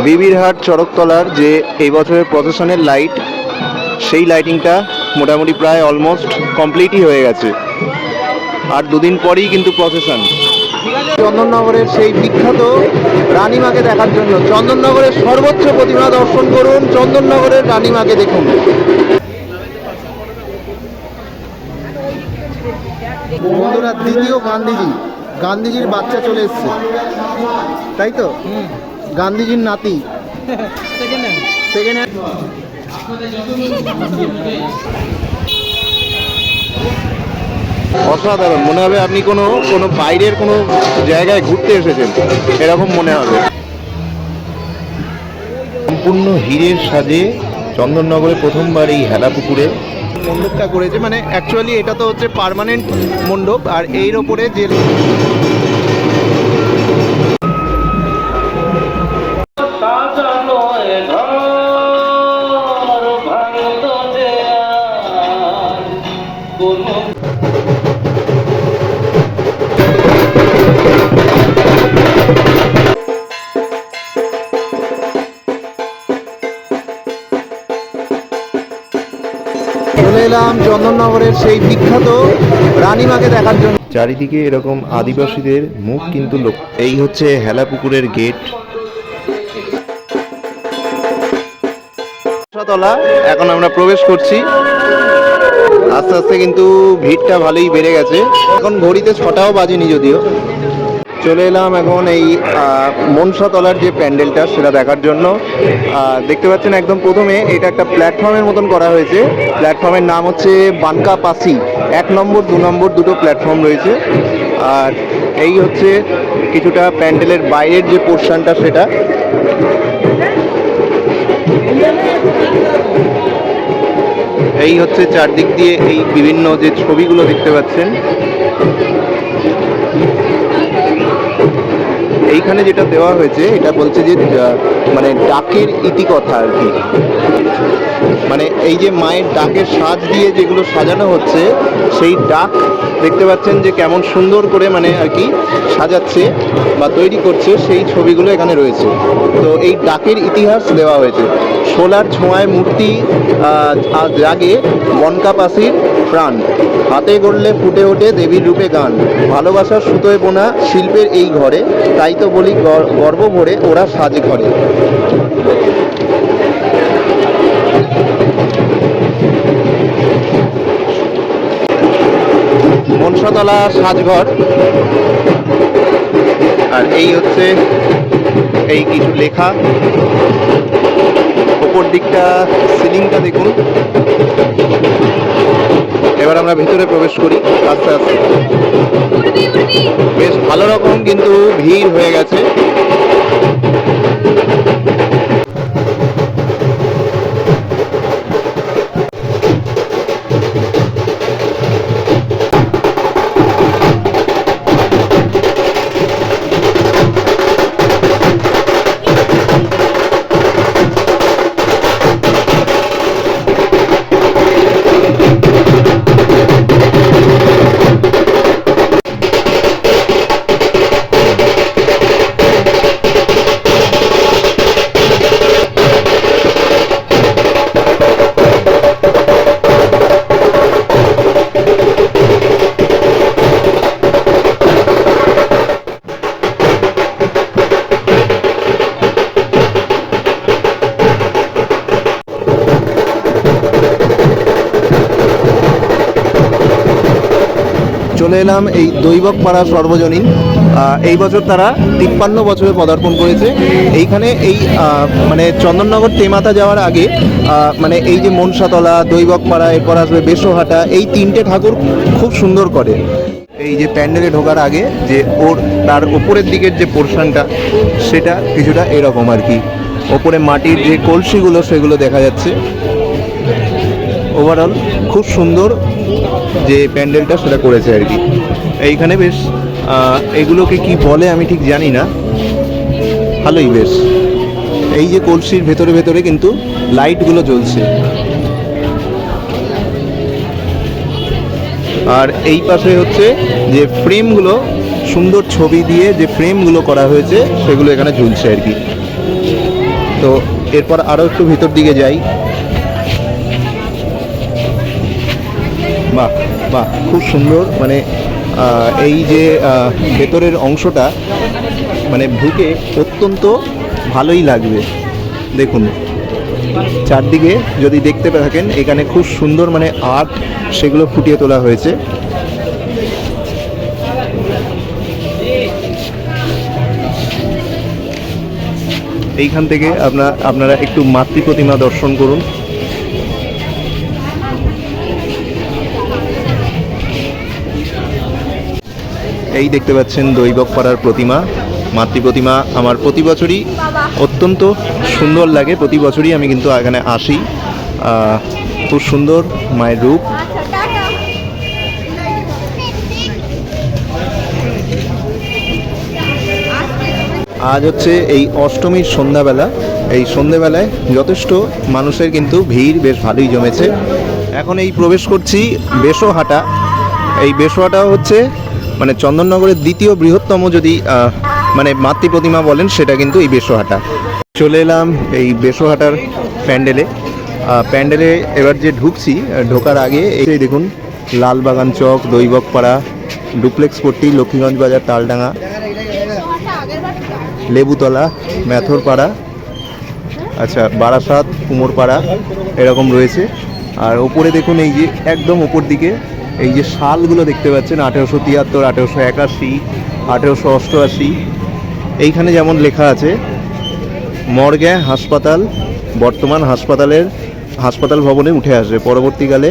বিবিরহাট চড়কতলার যে এই বছরের প্রসেশনের লাইট, সেই লাইটিংটা মোটামুটি প্রায় অলমোস্ট কমপ্লিটই হয়ে গেছে। আর দুদিন পরেই কিন্তু প্রসেশন। চন্দননগরের সেই বিখ্যাত রানীমাকে দেখার জন্য চন্দননগরের সর্বোচ্চ প্রতিমা দর্শন করুন, চন্দননগরের রানীমাকে দেখুন। বন্ধুরা, দ্বিতীয় গান্ধীজির বাচ্চা চলে এসছে, তাই তো? গান্ধীজির নাতি, সেকেন্ড হ্যান্ড। অসাধারণ মনে হবে, আপনি কোনো বাইরের কোনো জায়গায় ঘুরতে এসেছেন এরকম মনে হবে। সম্পূর্ণ হীরের সাজে চন্দননগরে প্রথমবার এই হেলাপুকুরে মণ্ডপটা করেছে। মানে অ্যাকচুয়ালি এটা তো হচ্ছে পার্মানেন্ট মণ্ডপ, আর এর ওপরে যে চলে এলাম চন্দননগরের সেই বিখ্যাত রানীমাকে দেখার জন্য। চারিদিকে এরকম আদিবাসীদের মুখ কিন্তু এই হচ্ছে হেলাপুকুরের গেট। তলা এখন আমরা প্রবেশ করছি। আস্তে আস্তে কিন্তু ভিড়টা ভালোই বেড়ে গেছে। এখন ঘড়িতে 6টাও বাজেনি যদিও। চলে এলাম এখন এই মনসাতলার যে প্যান্ডেলটা সেটা দেখার জন্য। দেখতে পাচ্ছেন একদম প্রথমে এটা একটা প্ল্যাটফর্মের মতন করা হয়েছে। প্ল্যাটফর্মের নাম হচ্ছে বানকা পাসি। 1 নম্বর 2 নম্বর দুটো প্ল্যাটফর্ম রয়েছে। আর এই হচ্ছে কিছুটা প্যান্ডেলের বাইরের যে পোর্শনটা সেটা। এই হচ্ছে চারদিক দিয়ে এই বিভিন্ন যে ছবিগুলো দেখতে পাচ্ছেন। এইখানে যেটা দেওয়া হয়েছে এটা বলছে যে মানে ডাকের ইতিকথা আর কি। মানে এই যে মায়ের ডাকের সাজ দিয়ে যেগুলো সাজানো হচ্ছে, সেই ডাক দেখতে পাচ্ছেন যে কেমন সুন্দর করে মানে আর কি সাজাচ্ছে বা তৈরি করছে, সেই ছবিগুলো এখানে রয়েছে। তো এই ডাকের ইতিহাস দেওয়া হয়েছে। শোলার ছোঁয়ায় মূর্তি জাগে বনকাপাসির প্রাণ, হাতে গড়লে ফুটে ওঠে দেবীর রূপে গান, ভালোবাসার সুতোয় বোনা শিল্পের এই ঘরে, তাই তো বলি গর্ব ভরে ওরা সাজে ঘরে। মনসাতলা সাজঘর। আর এই হচ্ছে এই কিছু লেখা। ওপর দিকটা সিলিংটা দেখুন। এবার আমরা ভিতরে প্রবেশ করি আস্তে আস্তে। বেশ ভালো রকম কিন্তু ভিড় হয়ে গেছে। চলে এলাম এই দৈবক পাড়া সর্বজনীন। এই বছর তারা 53 বছরে পদার্পণ করেছে। এইখানে এই মানে চন্দননগর তেমাতা যাওয়ার আগে মানে এই যে মনসাতলা, দৈবক পাড়া, এরপর আসবে বেশহাটা, এই 3টে ঠাকুর খুব সুন্দর করে। এই যে প্যান্ডেলে ঢোকার আগে যে তার ওপরের দিকের যে পোর্শনটা সেটা কিছুটা এরকম আর কি। ওপরে মাটির যে কলসিগুলো সেগুলো দেখা যাচ্ছে। ওভারঅল খুব সুন্দর যে প্যান্ডেলটা সেটা করেছে আর কি। এইখানে বেশ এগুলোকে কি বলে আমি ঠিক জানি না, ভালোই বেশ। এই যে কলসির ভেতরে ভেতরে কিন্তু লাইটগুলো জ্বলছে। আর এই পাশে হচ্ছে যে ফ্রেমগুলো, সুন্দর ছবি দিয়ে যে ফ্রেমগুলো করা হয়েছে সেগুলো এখানে ঝুলছে আর কি। তো এরপর আরও একটু ভিতর দিকে যাই। বাহ বাহ, খুব সুন্দর। মানে এই যে ভেতরের অংশটা মানে ঢুকে অত্যন্ত ভালোই লাগবে। দেখুন চারদিকে যদি দেখতে থাকেন, এখানে খুব সুন্দর মানে আর্ট সেগুলো ফুটিয়ে তোলা হয়েছে। এইখান থেকে আপনারা একটু মাতৃ প্রতিমা দর্শন করুন। এই দেখতে পাচ্ছেন দৈবক পাড়ার প্রতিমা, মাতৃ প্রতিমা। আমার প্রতি বছরই অত্যন্ত সুন্দর লাগে, প্রতি বছরই আমি কিন্তু এখানে আসি। খুব সুন্দর মায়ের রূপ। আজ হচ্ছে এই অষ্টমীর সন্ধ্যাবেলা। এই সন্ধ্যাবেলায় যথেষ্ট মানুষের কিন্তু ভিড় বেশ ভালোই জমেছে। এখন এই প্রবেশ করছি বেশহাটা। এই বেশহাটাও হচ্ছে মানে চন্দননগরের দ্বিতীয় বৃহত্তম যদি মানে মাতৃ প্রতিমা বলেন, সেটা কিন্তু এই বেশহাটা। চলে এলাম এই বেশহাটার প্যান্ডেলে। প্যান্ডেলে এবার যে ঢুকছি, ঢোকার আগে এই দেখুন লালবাগান চক, দৈবক পাড়া, ডুপ্লেক্স পট্টি, লক্ষ্মীগঞ্জ বাজার, তালডাঙ্গা, লেবুতলা, মেথরপাড়া, আচ্ছা বারাসাত, কুমোরপাড়া এরকম রয়েছে। আর ওপরে দেখুন এই যে একদম ওপর দিকে এই যে সালগুলো দেখতে পাচ্ছেন 1873, 1881, 1888। এইখানে যেমন লেখা আছে মর্গে হাসপাতাল, বর্তমান হাসপাতাল ভবনে উঠে আসবে, পরবর্তীকালে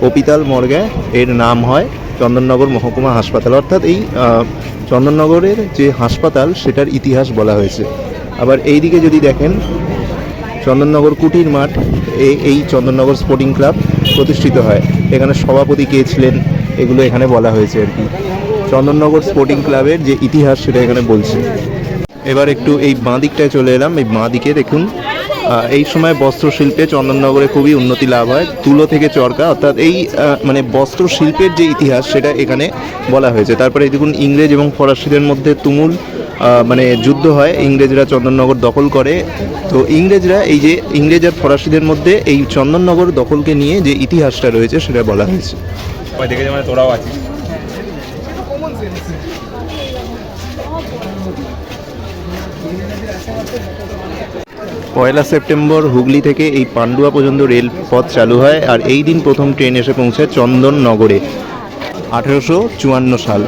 অপিতাল মর্গে এর নাম হয় চন্দননগর মহকুমা হাসপাতাল। অর্থাৎ এই চন্দননগরের যে হাসপাতাল সেটার ইতিহাস বলা হয়েছে। আবার এই দিকে যদি দেখেন চন্দননগর কুটির মাঠ, এই চন্দননগর স্পোর্টিং ক্লাব প্রতিষ্ঠিত হয়। এখানে সভাপতি কে ছিলেন এগুলো এখানে বলা হয়েছে আর কি। চন্দননগর স্পোর্টিং ক্লাবের যে ইতিহাস সেটা এখানে বলছে। এবার একটু এই বাঁ দিকটায় চলে এলাম। এই বাঁ দিকে দেখুন এই সময় বস্ত্রশিল্পে চন্দননগরে খুবই উন্নতি লাভ হয়, তুলো থেকে চরকা, অর্থাৎ এই মানে বস্ত্রশিল্পের যে ইতিহাস সেটা এখানে বলা হয়েছে। তারপরে এই দেখুন ইংরেজ এবং ফরাসিদের মধ্যে তুমুল মানে যুদ্ধ হয়, ইংরেজরা চন্দননগর দখল করে। তো ইংরেজ আর ফরাসিদের মধ্যে এই চন্দননগর দখলকে নিয়ে যে ইতিহাসটা রয়েছে সেটা বলা হয়েছে। দেখে মানে তোরাও আছিস। পয়লা সেপ্টেম্বর হুগলি থেকে এই পান্ডুয়া পর্যন্ত রেলপথ চালু হয়। আর এই দিন প্রথম ট্রেন এসে পৌঁছায় চন্দননগরে 1854 সাল।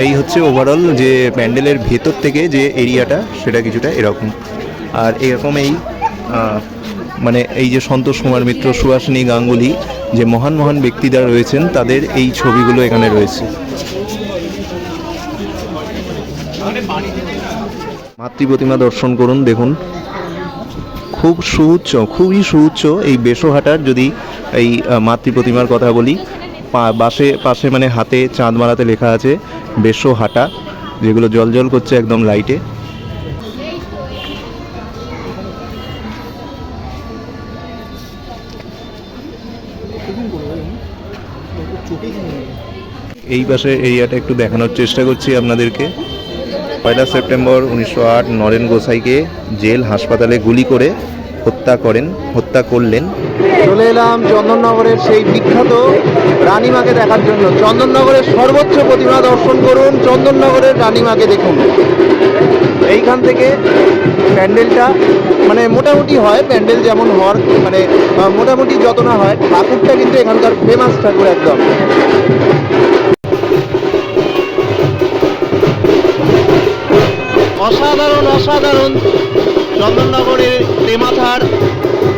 এই হচ্ছে ওভারঅল যে প্যান্ডেলের ভেতর থেকে যে এরিয়াটা সেটা কিছুটা এরকম। আর এরকম এই মানে এই যে সন্তোষ কুমার মিত্র, সুহাসিনী গাঙ্গুলি, যে মহান মহান ব্যক্তিরা রয়েছেন তাদের এই ছবিগুলো এখানে রয়েছে। মাতৃ প্রতিমা দর্শন করুন, দেখুন খুব সুউচ্চ, খুবই সুউচ্চ এই বেশহাটার। যদি এই মাতৃ প্রতিমার কথা বলি, পাশে মানে হাতে চাঁদমালাতে লেখা আছে বেশহাটা, যেগুলো জল করছে একদম লাইটে। এই পাশের এরিয়াটা একটু দেখানোর চেষ্টা করছি আপনাদেরকে। 1 সেপ্টেম্বর 1908 নরেন গোসাইকে জেল হাসপাতালে গুলি করে হত্যা করলেন। চলে এলাম চন্দননগরের সেই বিখ্যাত রানীমাকে দেখার জন্য। চন্দননগরের সর্বোচ্চ প্রতিমা দর্শন করুন, চন্দননগরের রানীমাকে দেখুন। এইখান থেকে প্যান্ডেলটা মানে মোটামুটি হয়, প্যান্ডেল যেমন হওয়ার মানে মোটামুটি যত না হয়, ঠাকুরটা কিন্তু এখানকার ফেমাস ঠাকুর একদম। অসাধারণ চন্দননগরের তেমাথার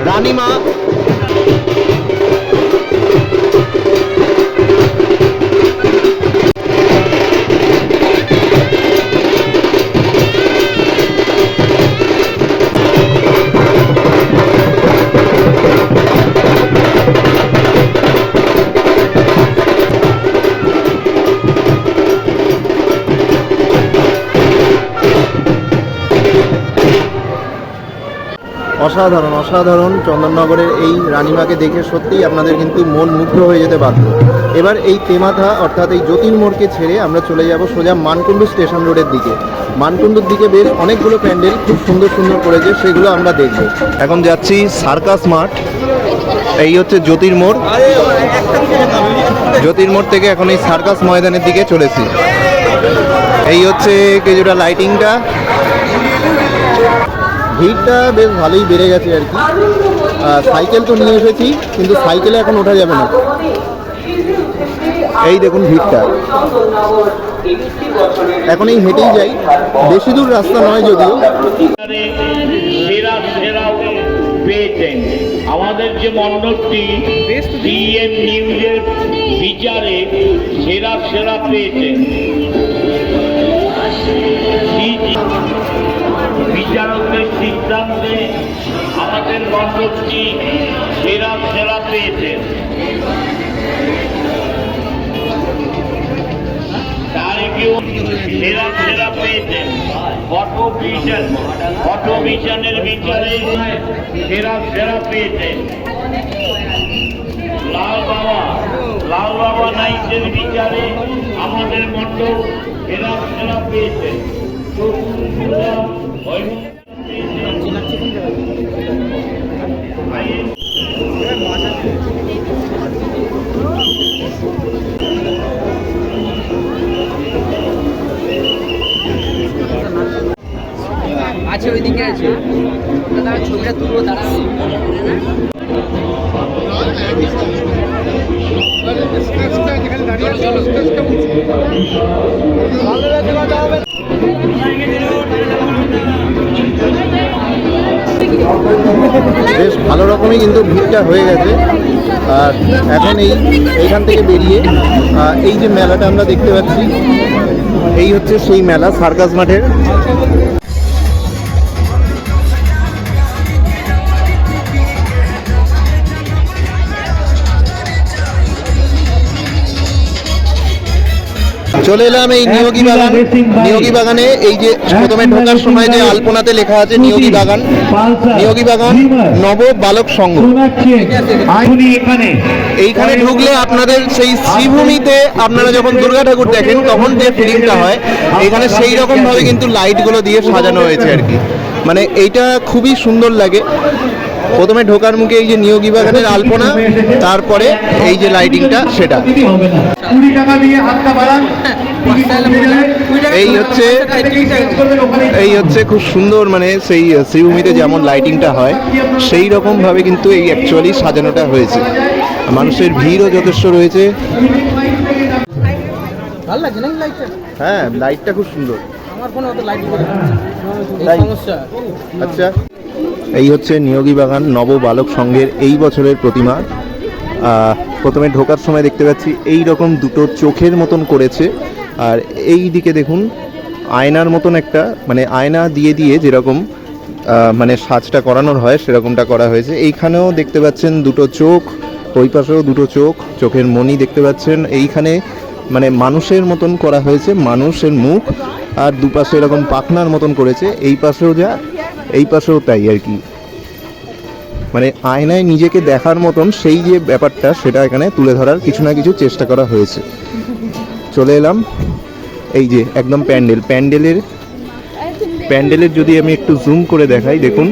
রানীমা। অসাধারণ অসাধারণ। চন্দননগরের এই রানীমাকে দেখে সত্যিই আপনাদের কিন্তু মন মুগ্ধ হয়ে যেতে বাধ্য। এবার এই তেমাথা অর্থাৎ এই জ্যোতির্মোড়কে ছেড়ে আমরা চলে যাব সোজা মানকুণ্ডু স্টেশন রোডের দিকে। মানকুণ্ডুর দিকে বেশ অনেকগুলো প্যান্ডেল খুব সুন্দর সুন্দর করেছে, সেগুলো আমরা দেখব। এখন যাচ্ছি সার্কাস মাঠ। এই হচ্ছে জ্যোতির্মোড়। জ্যোতির্মোড় থেকে এখন এই সার্কাস ময়দানের দিকে চলেছি। এই হচ্ছে কিছুটা লাইটিংটা। ভিড়টা বেশ ভালোই বেড়ে গেছে আর কি। সাইকেল তো নিয়ে এসেছি, কিন্তু সাইকেলে এখন ওঠা যাবে না। এই দেখুন ভিড়টা। এখন এই হেঁটেই যাই, বেশি দূর রাস্তা নয় যদিও। পেয়েছেন আমাদের যে মণ্ডপটি সিএম নিউজের বিচারে সেরা সেরা পেয়েছেন। বিচারকদের সিদ্ধান্তে আমাদের মণ্ডপটি সেরা সেরা পেয়েছেন। তার কেউ সেরা সেরা পেয়েছেন। ফটো ভিশনের বিচারে সেরা সেরা পেয়েছেন। লাল বাবা নাইটের বিচারে আমাদের মণ্ডপ সেরা সেরা পেয়েছেন। আছে ওইদিকে আছে, তারা ছবিটা তুলবো তারা। বেশ ভালো রকমই কিন্তু ভিড়টা হয়ে গেছে। আর এখন এইখান থেকে বেরিয়ে এই যে মেলাটা আমরা দেখতে পাচ্ছি, এই হচ্ছে সেই মেলা সার্কাস মাঠের। চলে এলাম এই নিয়োগী বাগান। নিয়োগী বাগানে এই যে প্রথমে ঢোকার সময় যে আলপনাতে লেখা আছে নিয়োগী বাগান, নিয়োগী বাগান নব বালক সংঘ। এইখানে ঢুকলে আপনাদের সেই শ্রীভূমিতে আপনারা যখন দুর্গা ঠাকুর দেখেন তখন যে ফিলিংটা হয়, এখানে সেই রকম ভাবে কিন্তু লাইটগুলো দিয়ে সাজানো হয়েছে আর কি। মানে এইটা খুবই সুন্দর লাগে। প্রথমে ঢোকার মুখে এই যে নিয়োগী বাগানের আলপনা, তারপরে এই যে লাইটিংটা সেটা। এই হচ্ছে খুব সুন্দর, মানে সেই শ্রীভূমিতে যেমন লাইটিংটা হয় সেই রকম ভাবে কিন্তু এই অ্যাকচুয়ালি সাজানোটা হয়েছে। মানুষের ভিড়ও যথেষ্ট রয়েছে। ভালো লাগছে নাকি লাইটটা? হ্যাঁ, লাইটটা খুব সুন্দর। আমার ফোনে অত লাইট সমস্যা। আচ্ছা, এই হচ্ছে নিয়োগী বাগান নব বালক সংঘের এই বছরের প্রতিমা। প্রথমে ঢোকার সময় দেখতে পাচ্ছি এই রকম দুটো চোখের মতন করেছে। আর এই দিকে দেখুন আয়নার মতন একটা, মানে আয়না দিয়ে দিয়ে যেরকম মানে সাজটা করানোর হয় সেরকমটা করা হয়েছে। এইখানেও দেখতে পাচ্ছেন দুটো চোখ, ওই পাশেও দুটো চোখ, চোখের মণি দেখতে পাচ্ছেন। এইখানে মানে মানুষের মতন করা হয়েছে, মানুষের মুখ, আর দুপাশে এরকম পাখনার মতন করেছে। এই পাশেও যা, এই পাশেও তাই আর কি। মানে আয়নায় নিজেকে দেখার মতন সেই যে ব্যাপারটা সেটা এখানে তুলে ধরার কিছু না কিছু চেষ্টা করা হয়েছে। চলে এলাম এই যে একদম প্যান্ডেলের যদি আমি একটু জুম করে দেখাই, দেখুন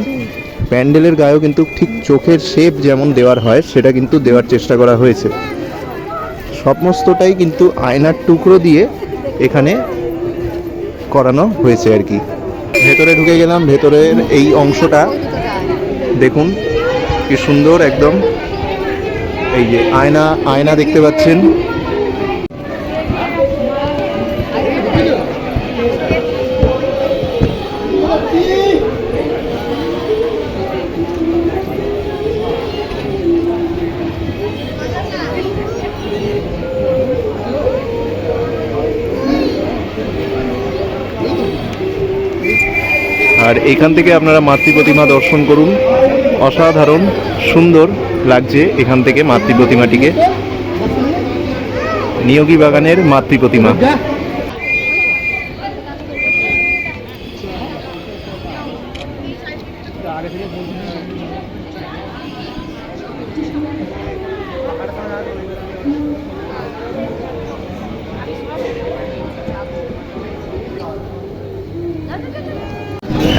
প্যান্ডেলের গায়েও কিন্তু ঠিক চোখের শেপ যেমন দেওয়ার হয় সেটা কিন্তু দেওয়ার চেষ্টা করা হয়েছে। সমস্তটাই কিন্তু আয়নার টুকরো দিয়ে এখানে করানো হয়েছে আর কি। ভেতরে ঢুকে গেলাম। ভেতরের এই অংশটা দেখুন কি সুন্দর একদম। এই যে আয়না দেখতে পাচ্ছেন। আর এখান থেকে আপনারা মাতৃ প্রতিমা দর্শন করুন। অসাধারণ সুন্দর লাগছে এখান থেকে মাতৃ প্রতিমাটিকে। নিয়োগী বাগানের মাতৃ প্রতিমা।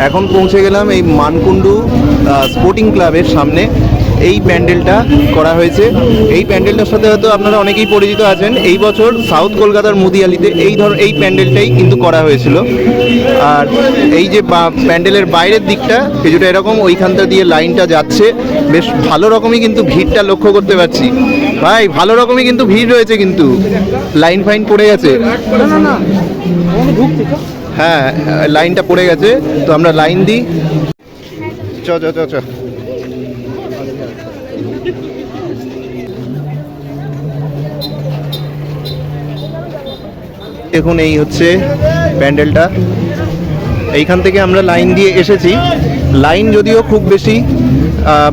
এখন পৌঁছে গেলাম এই মানকুণ্ডু স্পোর্টিং ক্লাবের সামনে। এই প্যান্ডেলটা করা হয়েছে। এই প্যান্ডেলটার সাথে হয়তো আপনারা অনেকেই পরিচিত আছেন। এই বছর সাউথ কলকাতার মুদিয়ালিতে এই প্যান্ডেলটাই কিন্তু করা হয়েছিল। আর এই যে প্যান্ডেলের বাইরের দিকটা কিছুটা এরকম, ওইখানটা দিয়ে লাইনটা যাচ্ছে, বেশ ভালো রকমই কিন্তু ভিড়টা লক্ষ্য করতে পারছি। ভাই ভালো রকমই কিন্তু ভিড় রয়েছে, কিন্তু লাইন ফাইন পড়ে গেছে। হ্যাঁ, লাইনটা পড়ে গেছে, তো আমরা লাইন দিই। চ চ চ চ দেখুন, এই হচ্ছে প্যান্ডেলটা। এইখান থেকে আমরা লাইন দিয়ে এসেছি। লাইন যদিও খুব বেশি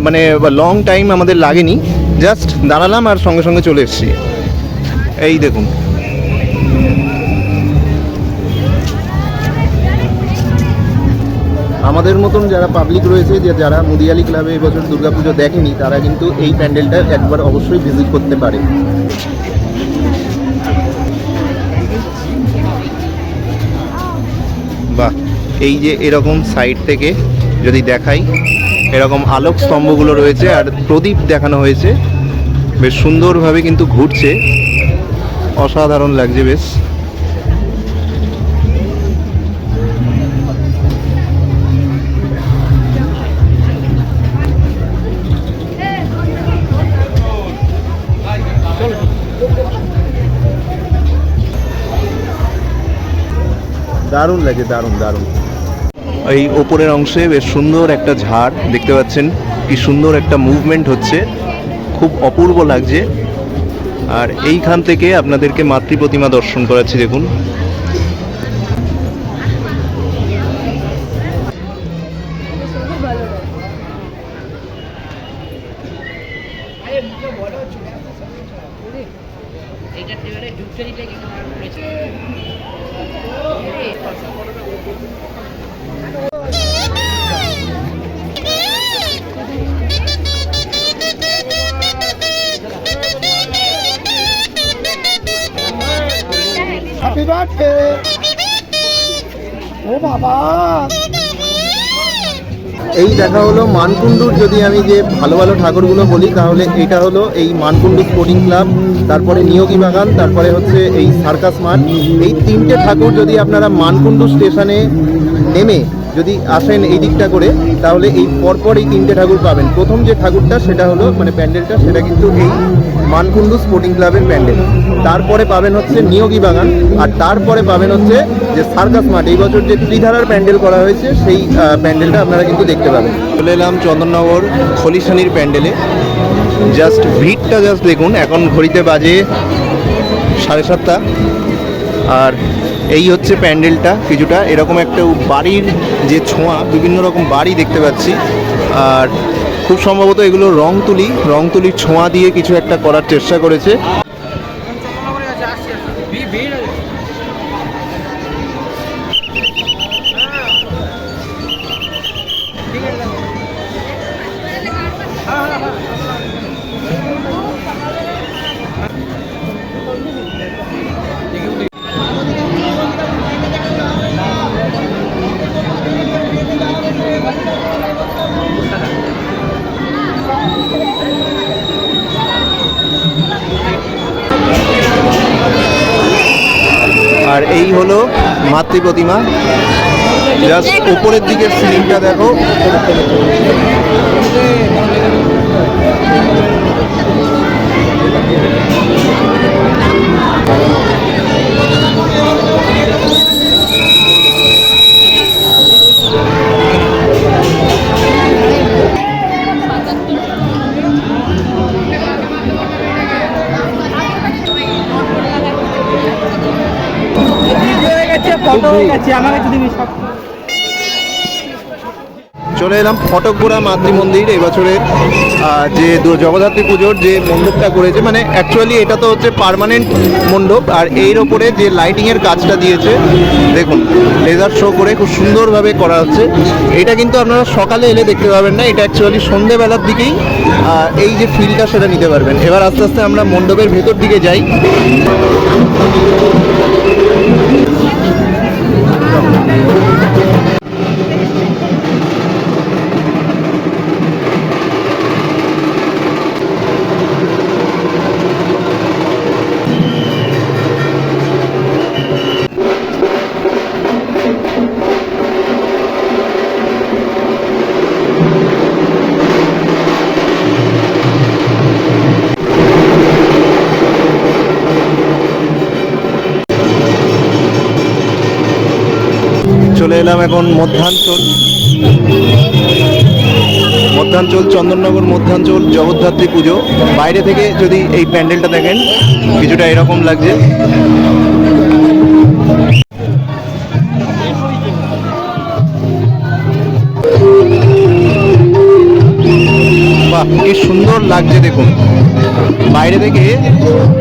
মানে লং টাইম আমাদের লাগেনি, জাস্ট দাঁড়ালাম আর সঙ্গে সঙ্গে চলে এসেছি। এই দেখুন, আমাদের মতন যারা পাবলিক রয়েছে, যে যারা মুদিয়ালি ক্লাবে এবছর দুর্গাপুজো দেখেনি, তারা কিন্তু এই প্যান্ডেলটা একবার অবশ্যই ভিজিট করতে পারে। বাহ, এই যে এরকম সাইড থেকে যদি দেখাই, এরকম আলোক স্তম্ভগুলো রয়েছে আর প্রদীপ দেখানো হয়েছে, বেশ সুন্দরভাবে কিন্তু ঘুরছে, অসাধারণ লাগছে বেশ। দারুণ লাগে, দারুণ দারুণ। এই ওপরের অংশে বেশ সুন্দর একটা ঝাড় দেখতে পাচ্ছেন, কি সুন্দর একটা মুভমেন্ট হচ্ছে, খুব অপূর্ব লাগছে। আর এইখান থেকে আপনাদেরকে মাতৃ প্রতিমা দর্শন করাচ্ছি, দেখুন। হ্যাপি বার্থডে ও বাবা। এই দেখা হলো মানকুণ্ডুর, যদি আমি যে ভালো ভালো ঠাকুরগুলো বলি, তাহলে এটা হলো এই মানকুণ্ডু স্পোর্টিং ক্লাব, তারপরে নিয়োগী বাগান, তারপরে হচ্ছে এই সার্কাস মাঠ। এই তিনটে ঠাকুর যদি আপনারা মানকুণ্ডু স্টেশনে নেমে যদি আসেন এই দিকটা করে, তাহলে এই পরপর এই তিনটে ঠাকুর পাবেন। প্রথম যে ঠাকুরটা সেটা হলো মানে প্যান্ডেলটা, সেটা কিন্তু এই মানকুণ্ডু স্পোর্টিং ক্লাবের প্যান্ডেল। তারপরে পাবেন হচ্ছে নিয়োগী বাগান, আর তারপরে পাবেন হচ্ছে যে সার্কাস মাঠ। এই বছর যে ত্রিধারার প্যান্ডেল করা হয়েছে, সেই প্যান্ডেলটা আপনারা কিন্তু দেখতে পাবেন। চলে এলাম চন্দননগর খলিশানির প্যান্ডেলে। জাস্ট ভিড়টা জাস্ট দেখুন, এখন ঘড়িতে বাজে 7:30। আর এই হচ্ছে প্যান্ডেলটা, কিছুটা এরকম একটা বাড়ির যে ছোঁয়া, বিভিন্ন রকম বাড়ি দেখতে পাচ্ছি। আর খুব সম্ভবত এগুলো রং তুলির ছোঁয়া দিয়ে কিছু একটা করার চেষ্টা করেছে। আর এই হলো মাতৃ প্রতিমা। জাস্ট উপরের দিকের সিলিংটা দেখো, চলে এলাম ফটকগোড়া মাতৃ মন্দির। এবছরের যে জগদ্ধাত্রী পুজোর যে মণ্ডপটা করেছে, মানে অ্যাকচুয়ালি এটা তো হচ্ছে পার্মানেন্ট মণ্ডপ, আর এর ওপরে যে লাইটিংয়ের কাজটা দিয়েছে দেখুন, লেজার শো করে খুব সুন্দরভাবে করা হচ্ছে। এটা কিন্তু আপনারা সকালে এলে দেখতে পাবেন না, এটা অ্যাকচুয়ালি সন্ধেবেলার দিকেই এই যে ফিলটা সেটা নিতে পারবেন। এবার আস্তে আস্তে আমরা মণ্ডপের ভেতর দিকে যাই। চলে এলাম এখন মধ্যাঞ্চল চন্দননগর মধ্যাঞ্চল জগদ্ধাত্রী পুজো। বাইরে থেকে যদি এই প্যান্ডেলটা দেখেন কিছুটা এরকম লাগছে। বাহ, কি সুন্দর লাগছে দেখুন। বাইরে থেকে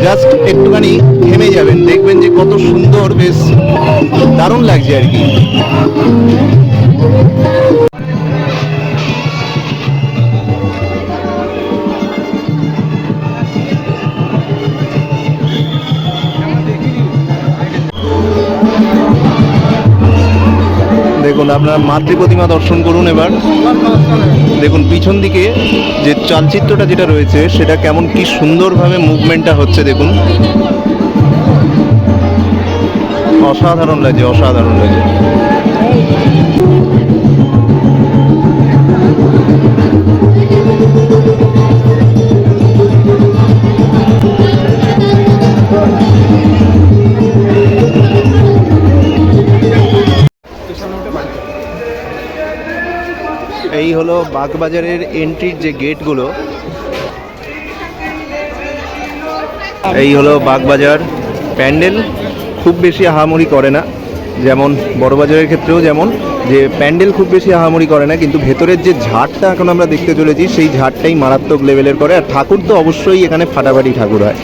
জাস্ট একটুখানি থেমে যাবেন, দেখবেন যে কত সুন্দর, বেশ দারুণ লাগছে আর কি। দেখুন আপনারা মাতৃ প্রতিমা দর্শন করুন। এবার দেখুন পিছন দিকে যে চালচিত্রটা যেটা রয়েছে সেটা কেমন, কি সুন্দরভাবে মুভমেন্টটা হচ্ছে দেখুন, অসাধারণ লাগছে, অসাধারণ লাগছে। এই হলো বাগবাজারের এন্ট্রির যে গেটগুলো, এই হলো বাগবাজার প্যান্ডেল। খুব বেশি আহামরি করে না, যেমন বড়বাজারের ক্ষেত্রেও যেমন যে প্যান্ডেল খুব বেশি আহামরি করে না, কিন্তু ভেতরের যে ঝাড়টা এখন আমরা দেখতে চলেছি সেই ঝাড়টাই মারাত্মক লেভেলের করে। আর ঠাকুর তো অবশ্যই এখানে ফাটাফাটি ঠাকুর হয়।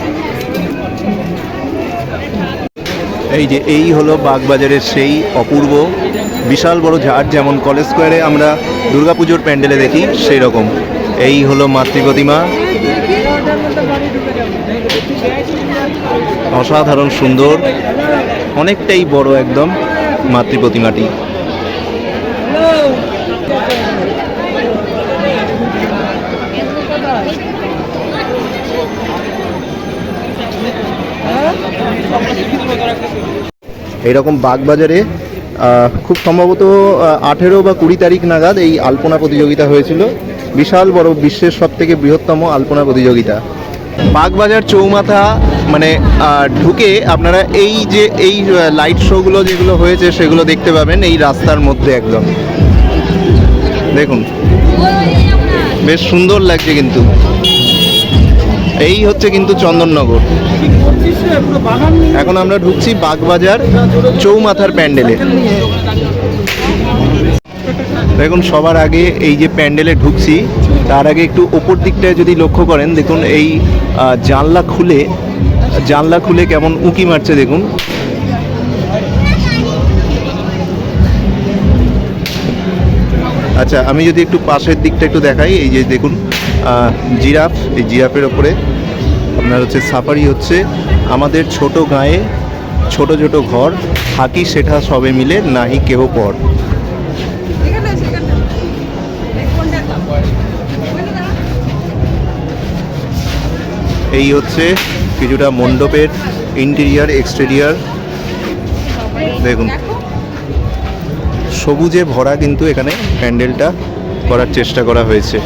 এই যে এই হলো বাগবাজারের সেই অপূর্ব বিশাল বড় ঝাড়, যেমন কলেজ স্কোয়ারে আমরা দুর্গাপুজোর প্যান্ডেলে দেখি সেই রকম। এই হলো মাতৃ প্রতিমা, অসাধারণ সুন্দর, অনেকটাই বড় একদম মাতৃ প্রতিমাটি। এইরকম বাগবাজারে খুব সম্ভবত 18 বা 20 তারিখ নাগাদ এই আলপনা প্রতিযোগিতা হয়েছিল। বিশাল বড়, বিশ্বের সবথেকে বৃহত্তম আলপনা প্রতিযোগিতা। বাগবাজার চৌমাথা মানে ঢুকে আপনারা এই যে এই লাইট শোগুলো যেগুলো হয়েছে সেগুলো দেখতে পাবেন এই রাস্তার মধ্যে একদম। দেখুন বেশ সুন্দর লাগছে কিন্তু। এই হচ্ছে কিন্তু চন্দননগর। এখন আমরা ঢুকছি বাগবাজার চৌমাথার প্যান্ডেলে। দেখুন সবার আগে এই যে প্যান্ডেলে ঢুকছি তার আগে একটু ওপর দিকটায় যদি লক্ষ্য করেন, দেখুন এই জানলা খুলে কেমন উঁকি মারছে দেখুন। আচ্ছা আমি যদি একটু পাশের দিকটা একটু দেখাই, এই যে দেখুন জিরাফ, এই জিরাফের ওপরে আপনার হচ্ছে সাফারি হচ্ছে। আমাদের ছোট গায়ে ছোট ছোট ঘর, থাকি সেটা সবে মিলে নাহি কেহ পর। এই হচ্ছে কিছুটা মণ্ডপের ইন্টেরিয়ার এক্সটেরিয়ার। দেখুন সবুজে ভরা কিন্তু এখানে প্যান্ডেলটা করার চেষ্টা করা হয়েছে।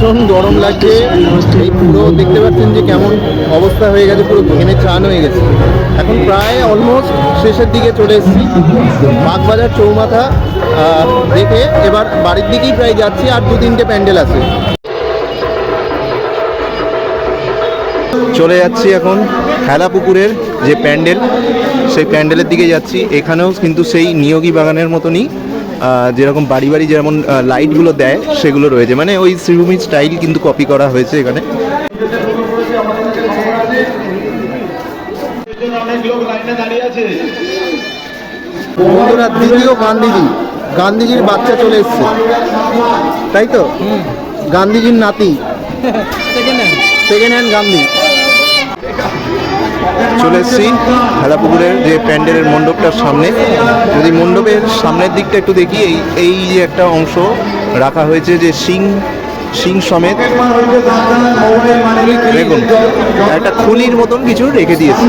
ভীষণ গরম লাগছে, এই পুরো দেখতে পাচ্ছেন যে কেমন অবস্থা হয়ে গেছে, পুরো ঘেমে চান হয়ে গেছে। এখন প্রায় অলমোস্ট শেষের দিকে চলে এসেছি। বাগবাজার চৌমাথা দেখে এবার বাড়ির দিকেই প্রায় যাচ্ছি, আর 2-3টে প্যান্ডেল আছে। চলে যাচ্ছি এখন হেলাপুকুরের যে প্যান্ডেল, সেই প্যান্ডেলের দিকে যাচ্ছি। এখানেও কিন্তু সেই নিয়োগী বাগানের মতনই যেরকম বাড়ি বাড়ি যেমন লাইটগুলো দেয় সেগুলো রয়েছে, মানে ওই শ্রীভূমির স্টাইল কিন্তু কপি করা হয়েছে এখানে। অনেক লোক লাইনে দাঁড়িয়ে আছে। বন্ধুরা, দ্বিতীয় গান্ধীজির বাচ্চা চলে এসছে, তাই তো? গান্ধীজির নাতি, সেকেন্ড হ্যান্ড গান্ধী। চলে এসেছি হেলাপুকুরের যে প্যান্ডেলের মণ্ডপটার সামনে। যদি মণ্ডপের সামনের দিকটা একটু দেখি, এই যে একটা অংশ রাখা হয়েছে যে সিং সমেত, দেখুন একটা খুলির মতন কিছু রেখে দিয়েছে।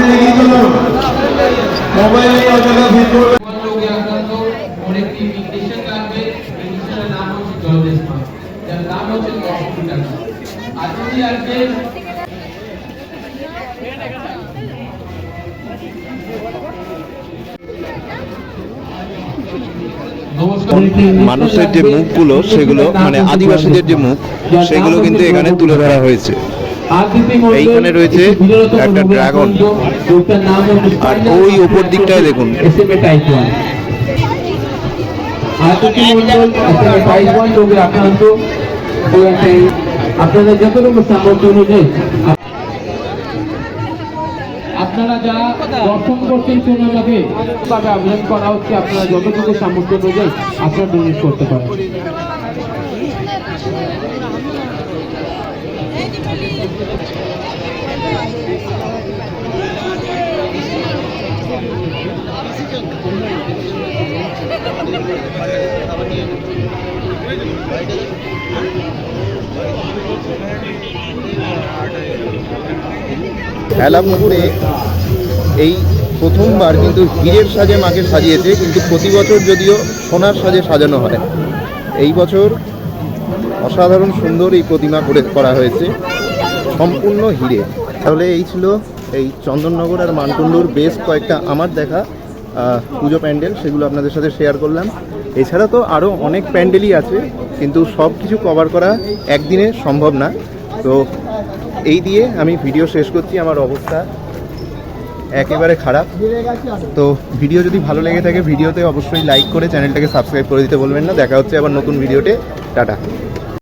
মানুষের যে মুখগুলো, সেগুলো মানে আদিবাসীদের যে মুখ, সেগুলো কিন্তু এখানে তুলে ধরা হয়েছে। এইখানে রয়েছে একটা ড্রাগন, আর ওই ওপর দিকটায় দেখুন আপনারা যতটুকু সামর্থ্য অনুযায়ী আপনারা যা দর্শন করছেন সিনেমাকে ভাবে আবেদন করা হচ্ছে, আপনারা যতটুকু সামর্থ্য অনুযায়ী আপনারা ডোনেট করতে পারেন। হেলাপুকুরে এই প্রথমবার কিন্তু হীরের সাজে মাকে সাজিয়েছে, কিন্তু প্রতি বছর যদিও সোনার সাজে সাজানো হয়। এই বছর অসাধারণ সুন্দর এই প্রতিমা করা হয়েছে, সম্পূর্ণ হিরে। তাহলে এই ছিল এই চন্দননগর আর মানকুণ্ডুর বেশ কয়েকটা আমার দেখা পুজো প্যান্ডেল, সেগুলো আপনাদের সাথে শেয়ার করলাম। এছাড়া তো আরও অনেক প্যান্ডেলই আছে, কিন্তু সব কিছু কভার করা একদিনে সম্ভব না। তো এই দিয়ে আমি ভিডিও শেষ করছি। আমার অবস্থা একেবারে খারাপ। তো ভিডিও যদি ভালো লেগে থাকে, ভিডিওতে অবশ্যই লাইক করে চ্যানেলটাকে সাবস্ক্রাইব করে দিতে বলবেন না। দেখা হচ্ছে আবার নতুন ভিডিওতে। টাটা।